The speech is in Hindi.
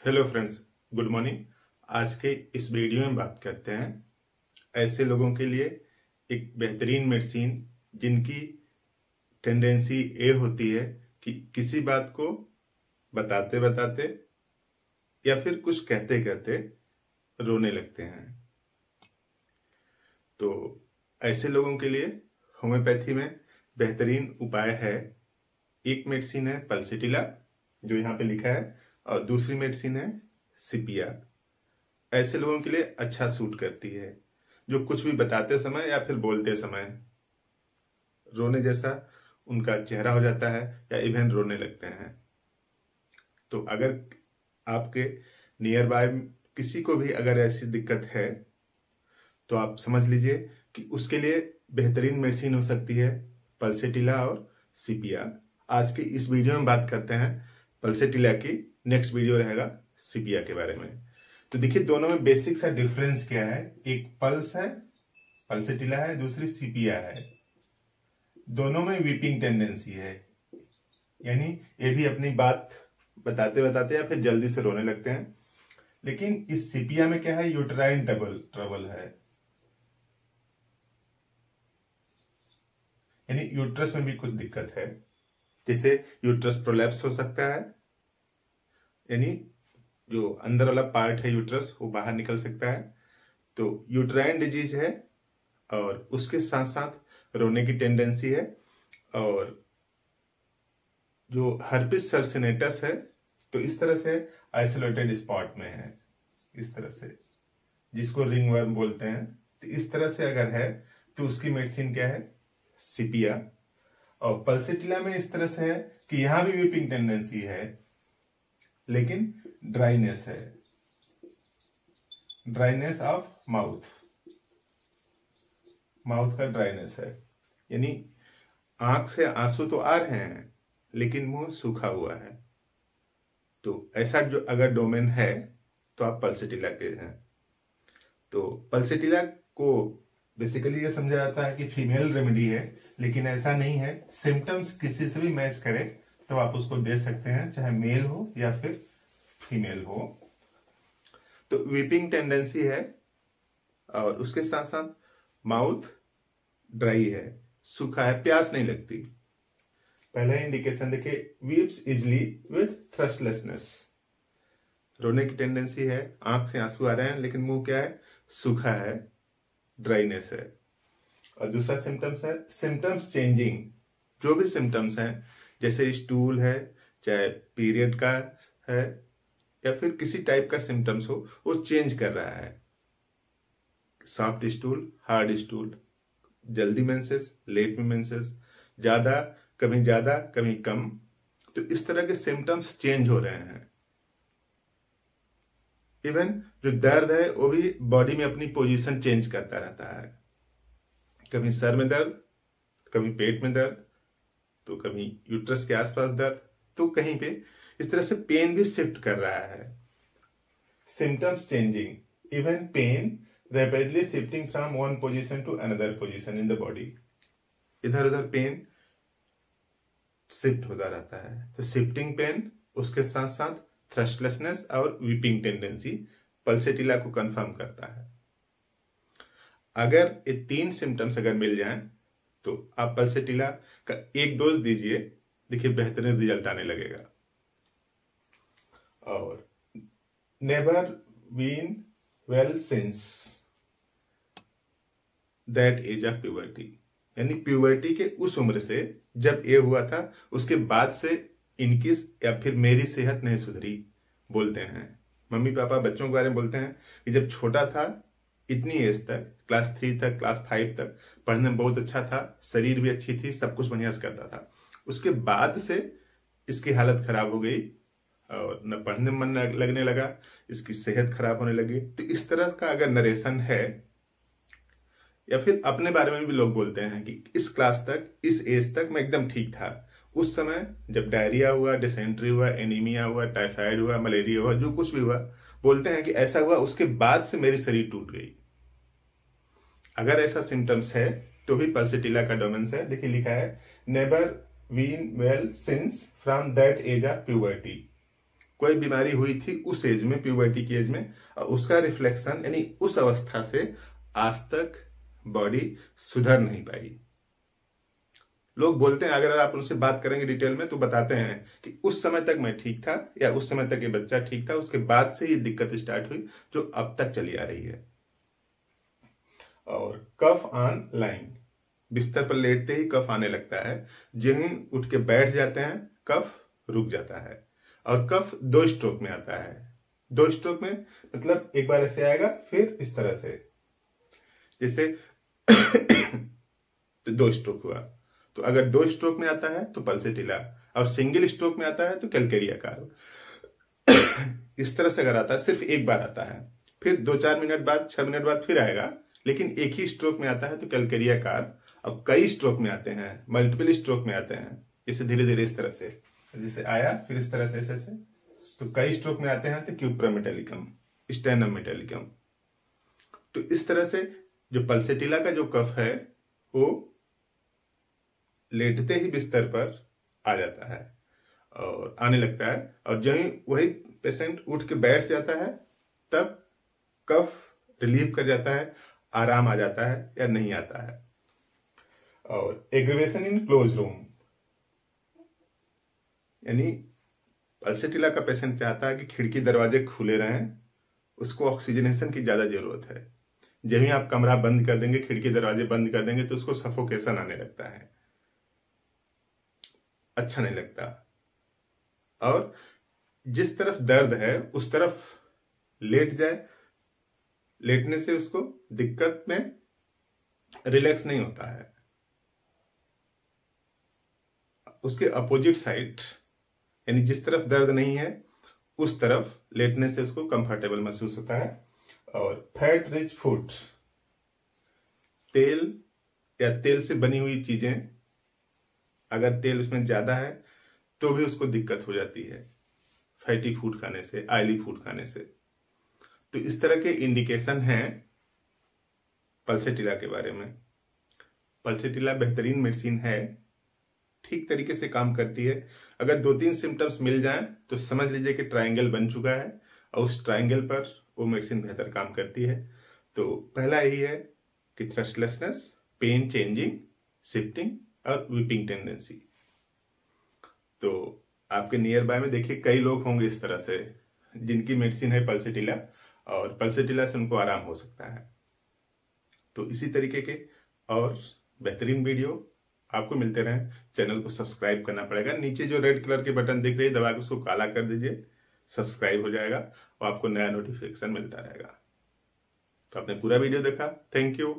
Hello friends, good morning. आज के इस वीडियो में बात करते हैं ऐसे लोगों के लिए एक बेहतरीन मेडिसिन जिनकी टेंडेंसी ये होती है कि किसी बात को बताते बताते या फिर कुछ कहते कहते रोने लगते हैं। तो ऐसे लोगों के लिए होम्योपैथी में बेहतरीन उपाय है। एक मेडिसिन है पल्सीटिला जो यहाँ पे लिखा है, और दूसरी मेडिसिन है सीपिया। ऐसे लोगों के लिए अच्छा सूट करती है जो कुछ भी बताते समय या फिर बोलते समय रोने जैसा उनका चेहरा हो जाता है या इवन रोने लगते हैं। तो अगर आपके नियर बाय किसी को भी अगर ऐसी दिक्कत है तो आप समझ लीजिए कि उसके लिए बेहतरीन मेडिसिन हो सकती है पल्सीटिला और सीपिया। आज की इस वीडियो में बात करते हैं पल्सीटिला की, नेक्स्ट वीडियो रहेगा सीपिया के बारे में। तो देखिए दोनों में बेसिक सा डिफरेंस क्या है। एक पल्स है, पल्सीटिला है, दूसरी सीपिया है। दोनों में वीपिंग टेंडेंसी है, यानी ये भी अपनी बात बताते बताते या फिर जल्दी से रोने लगते हैं। लेकिन इस सीपिया में क्या है, यूटेराइन ट्रबल है, यानी यूट्रस में भी कुछ दिक्कत है, जिससे यूट्रस प्रोलैप्स हो सकता है, यानी जो अंदर वाला पार्ट है यूट्रस वो बाहर निकल सकता है। तो यूटेराइन डिजीज है और उसके साथ साथ रोने की टेंडेंसी है। और जो हर्पिस सर्सिनेटस है तो इस तरह से आइसोलेटेड स्पॉट में है, इस तरह से, जिसको रिंगवर्म बोलते हैं। तो इस तरह से अगर है तो उसकी मेडिसिन क्या है, सीपिया। और पल्सीटिला में इस तरह से है कि यहां भी वीपिंग टेंडेंसी है लेकिन ड्राइनेस है, ड्राइनेस ऑफ माउथ का ड्राइनेस है, यानी आंख से आंसू तो आ रहे हैं लेकिन मुंह सूखा हुआ है। तो ऐसा जो अगर डोमेन है तो आप पल्सीटिला के हैं। तो पल्सीटिला को बेसिकली ये समझा जाता है कि फीमेल रेमेडी है, लेकिन ऐसा नहीं है। सिम्टम्स किसी से भी मैच करे तो आप उसको दे सकते हैं, चाहे मेल हो या फिर फीमेल हो। तो वीपिंग टेंडेंसी है और उसके साथ साथ माउथ ड्राई है, सूखा है, प्यास नहीं लगती। पहला इंडिकेशन देखिए, वीप्स इजली विथ थ्रस्टलेसनेस, रोने की टेंडेंसी है, आंख से आंसू आ रहे हैं लेकिन मुंह क्या है, सूखा है, ड्राइनेस है। और दूसरा सिम्टम्स है सिम्टम्स चेंजिंग। जो भी सिम्टम्स हैं, जैसे स्टूल है, चाहे पीरियड का है या फिर किसी टाइप का सिम्टम्स हो, वो चेंज कर रहा है। सॉफ्ट स्टूल, हार्ड स्टूल, जल्दी मेंसेस, लेट में मेंसेस, ज्यादा कभी कम। तो इस तरह के सिम्टम्स चेंज हो रहे हैं। इवन जो दर्द है वो भी बॉडी में अपनी पोजीशन चेंज करता रहता है। कभी सर में दर्द, कभी पेट में दर्द, तो कभी यूट्रस के आसपास दर्द, तो कहीं पे इस तरह से पेन भी शिफ्ट कर रहा है। Symptoms changing, even pain rapidly shifting from one position to another position in the body. इधर उधर पेन शिफ्ट होता रहता है। तो शिफ्टिंग पेन, उसके साथ साथ थ्रस्टलेसनेस और वीपिंग टेंडेंसी पल्सीटिला को कंफर्म करता है। अगर ये तीन सिम्टम्स अगर मिल जाएं तो आप पल्सीटिला का एक डोज दीजिए, देखिए बेहतरीन रिजल्ट आने लगेगा। और never been well since that age of puberty, यानी प्यूबर्टी के उस उम्र से जब ये हुआ था उसके बाद से इनकी या फिर मेरी सेहत नहीं सुधरी। बोलते हैं मम्मी पापा बच्चों के बारे में बोलते हैं कि जब छोटा था इतनी एज तक, क्लास 3 तक, क्लास 5 तक पढ़ने में बहुत अच्छा था, शरीर भी अच्छी थी, सब कुछ बढ़िया से करता था। उसके बाद से इसकी हालत खराब हो गई और न पढ़ने में मन लगने लगा, इसकी सेहत खराब होने लगी। तो इस तरह का अगर नरेशन है, या फिर अपने बारे में भी लोग बोलते हैं कि इस क्लास तक, इस एज तक मैं एकदम ठीक था, उस समय जब डायरिया हुआ, डिसेंट्री हुआ, एनीमिया हुआ, टाइफाइड हुआ, मलेरिया हुआ, जो कुछ भी हुआ, बोलते हैं कि ऐसा हुआ, उसके बाद से मेरी शरीर टूट गई। अगर ऐसा सिम्टम्स है तो भी पल्सीटिला का डोमेन्स है। देखिए लिखा है never been well since from that age of puberty. कोई बीमारी हुई थी उस एज में, प्यूबर्टी की एज में, और उसका रिफ्लेक्शन यानी उस अवस्था से आज तक बॉडी सुधर नहीं पाई। लोग बोलते हैं, अगर आप उनसे बात करेंगे डिटेल में तो बताते हैं कि उस समय तक मैं ठीक था, या उस समय तक ये बच्चा ठीक था, उसके बाद से ये दिक्कत स्टार्ट हुई जो अब तक चली आ रही है। और कफ ऑन लाइंग, बिस्तर पर लेटते ही कफ आने लगता है, जो ही उठ के बैठ जाते हैं कफ रुक जाता है। और कफ 2 स्ट्रोक में आता है। 2 स्ट्रोक में मतलब एक बार ऐसे आएगा, फिर इस तरह से, जैसे तो 2 स्ट्रोक हुआ। तो अगर 2 स्ट्रोक में आता है तो पल्सेटिला, और सिंगल स्ट्रोक में आता है तो कैलकेरिया कार्व। इस तरह से अगर आता है, सिर्फ एक बार आता है, फिर 2-4 मिनट बाद, 6 मिनट बाद फिर आएगा, लेकिन एक ही स्ट्रोक में आता है तो कैलकेरिया कार्व। अब कई स्ट्रोक में आते हैं, मल्टीपल स्ट्रोक में आते हैं, जैसे धीरे धीरे इस तरह से, जैसे आया फिर इस तरह से ऐसे, तो कई स्ट्रोक में आते हैं तो क्यूप्रा मेटालिकम, स्टेनम मेटालिकम। तो इस तरह से जो पल्सेटिला का जो कफ है वो लेटते ही बिस्तर पर आ जाता है और आने लगता है, और जो ही वही पेशेंट उठ के बैठ जाता है तब कफ रिलीव कर जाता है, आराम आ जाता है या नहीं आता है। और एग्रीवेशन इन क्लोज रूम, यानी पल्सेटिला का पेशेंट चाहता है कि खिड़की दरवाजे खुले रहें, उसको ऑक्सीजनेशन की ज्यादा जरूरत है। जब ही आप कमरा बंद कर देंगे, खिड़की दरवाजे बंद कर देंगे, तो उसको सफोकेशन आने लगता है, अच्छा नहीं लगता। और जिस तरफ दर्द है उस तरफ लेट जाए, लेटने से उसको दिक्कत में रिलैक्स नहीं होता है। उसके अपोजिट साइड, यानी जिस तरफ दर्द नहीं है उस तरफ लेटने से उसको कंफर्टेबल महसूस होता है। और फैट रिच फूड, तेल या तेल से बनी हुई चीजें, अगर तेल उसमें ज्यादा है तो भी उसको दिक्कत हो जाती है फैटी फूड खाने से, ऑयली फूड खाने से। तो इस तरह के इंडिकेशन हैं पल्सेटिला के बारे में। पल्सेटिला बेहतरीन मेडिसिन है, ठीक तरीके से काम करती है। अगर 2-3 सिम्टम्स मिल जाएं तो समझ लीजिए कि ट्रायंगल बन चुका है, और उस ट्रायंगल पर वो मेडिसिन बेहतर काम करती है। तो पहला यही है कि थ्रस्टलेसनेस, पेन चेंजिंग, शिफ्टिंग और वीपिंग टेंडेंसी। तो आपके नियर बाय में देखिए कई लोग होंगे इस तरह से जिनकी मेडिसिन है पल्सेटिला, और पल्सेटिला से उनको आराम हो सकता है। तो इसी तरीके के और बेहतरीन वीडियो आपको मिलते रहें। चैनल को सब्सक्राइब करना पड़ेगा, नीचे जो रेड कलर के बटन दिख रही है दबा के उसको काला कर दीजिए, सब्सक्राइब हो जाएगा और आपको नया नोटिफिकेशन मिलता रहेगा। तो आपने पूरा वीडियो देखा, थैंक यू।